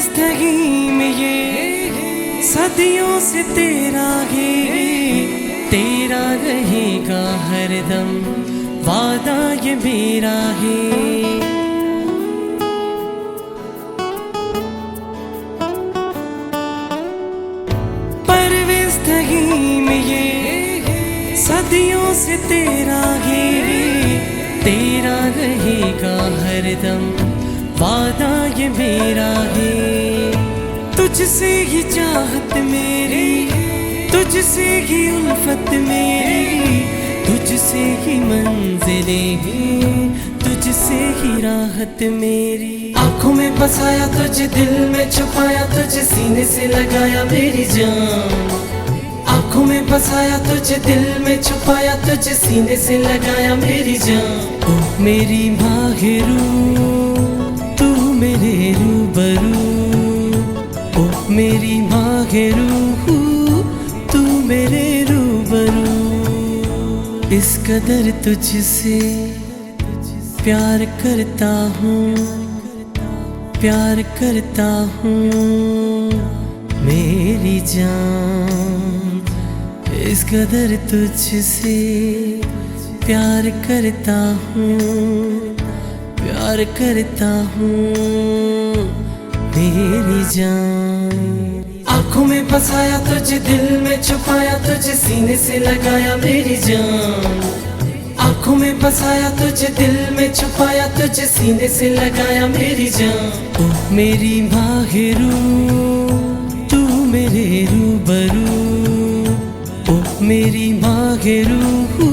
जिंदगी में ये सदियों से तेरा है, तेरा रहेगा हरदम, वादा ये मेरा है। जिंदगी में ये सदियों से तेरा है, तेरा रहेगा हरदम, वादा ये मेरा है। तुझसे ही चाहत मेरी, तुझसे ही उल्फत मेरी, तुझसे ही मंजिलें हैं, तुझसे ही राहत मेरी। आंखों में बसाया तुझे, दिल में छुपाया तुझे, सीने से लगाया मेरी जान। आंखों में बसाया तुझे, दिल में छुपाया तुझे, सीने से लगाया मेरी जान। ओ मेरी माहिरू, तू मेरे रूबरू, ओ मेरी माहिरू, तू मेरे रूबरू। इस कदर तुझसे प्यार करता हूँ, प्यार करता हूँ मेरी जान। इस कदर तुझसे प्यार करता हूँ, प्यार करता हूँ मेरी जान। आंखों में बसाया तुझे, दिल में छुपाया तुझे, सीने से लगाया मेरी जान। आंखों में बसाया तुझे, दिल में छुपाया तुझे, सीने से लगाया मेरी जान। ओ मेरी माहिरू, तू मेरे रूबरू, ओ मेरी माहिरू।